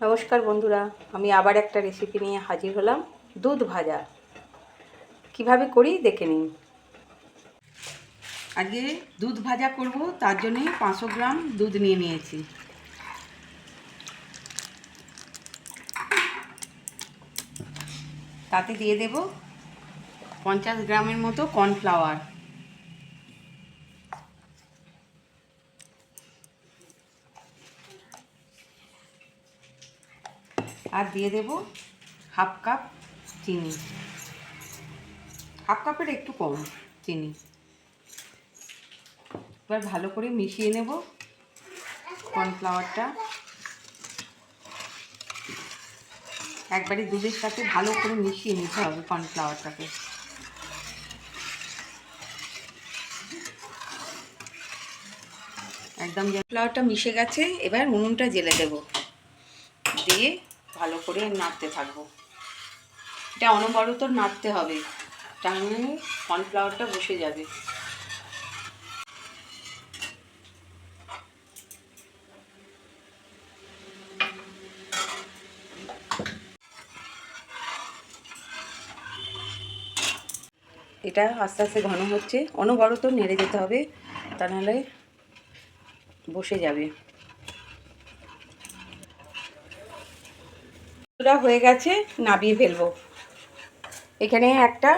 নমস্কার বন্ধুরা, আমি আবার একটা রেসিপি নিয়ে হাজির হলাম। দুধ ভাজা কিভাবে করি দেখে নিন। আজকে দুধ ভাজা করব, তার জন্য 500 গ্রাম দুধ নিয়ে নিয়েছি। তাতে দিয়ে দেব 50 গ্রামের মতো কর্নফ্লাওয়ার, আর দিয়ে দেব হাফ কাপ চিনি, হাফ কাপের একটু কম চিনি। এবার ভালো করে মিশিয়ে নেব কর্নফ্লাওয়ারটা। একবারে দুধের সাথে ভালো করে মিশিয়ে নিতে হবে কর্নফ্লাওয়ারটাকে। একদম কর্নফ্লাওয়ারটা মিশে গেছে। এবার উনুনটা জ্বেলে দেব, দিয়ে ভালো করে নাড়তে থাকবো। এটা অনবরত নাড়তে হবে, তাহলে কর্নফ্লাওয়ারটা বসে যাবে। এটা আস্তে আস্তে ঘন হচ্ছে, অনবরত নেড়ে যেতে হবে, তা নাহলে বসে যাবে। এটা হয়ে গেছে, নামিয়ে ফেলবো। এখানে একটা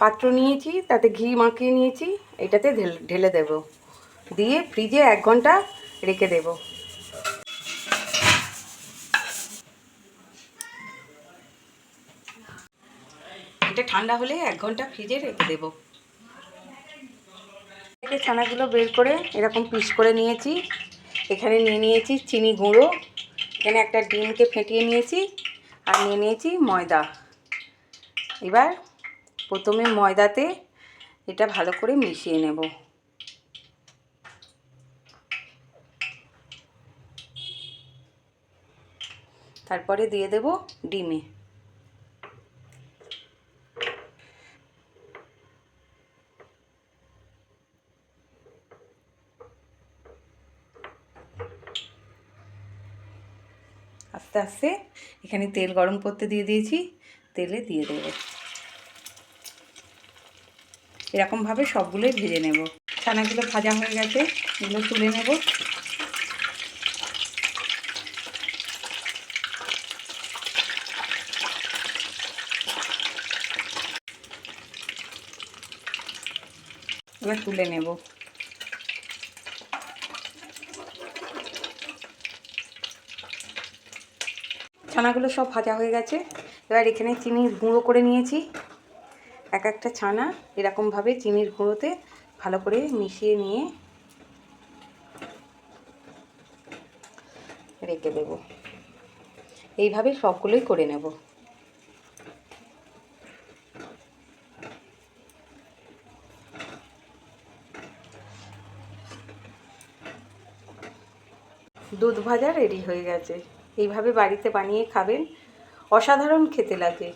পাত্র নিয়েছি, তাতে ঘি মাখিয়ে নিয়েছি, এটাতে ঢেলে দেব, দিয়ে ফ্রিজে 1 ঘন্টা রেখে দেব। এটা ঠান্ডা হলে 1 ঘন্টা ফ্রিজে রেখে দেব। ছানাগুলো বের করে এরকম পিস করে নিয়েছি। এখানে নিয়ে নিয়েছি চিনি গুঁড়ো, এখানে একটা ডিমকে ফেটিয়ে নিয়েছি, আর নিয়ে নিয়েছি ময়দা। এবার প্রথমে ময়দাতে এটা ভালো করে মিশিয়ে নেব। তারপরে দিয়ে দেব ডিমে। আস্তে আস্তে এখানে তেল গরম করতে দিয়ে দিয়েছি, তেলে দিয়ে দেব। এরকমভাবে সবগুলোই ভেজে নেব। ছানাগুলো ভাজা হয়ে গেছে, এগুলো তুলে নেব। এবার তুলে নেব। ছানাগুলো সব ভাজা হয়ে গেছে। এবার এখানে চিনির গুঁড়ো করে নিয়েছি। এক একটা ছানা এরকমভাবে চিনির গুঁড়োতে ভালো করে মিশিয়ে নিয়ে রেখে দেব। এইভাবে সবগুলোই করে নেব। দুধ ভাজা রেডি হয়ে গেছে। এইভাবে বাড়িতে বানিয়ে খাবেন, অসাধারণ খেতে লাগে।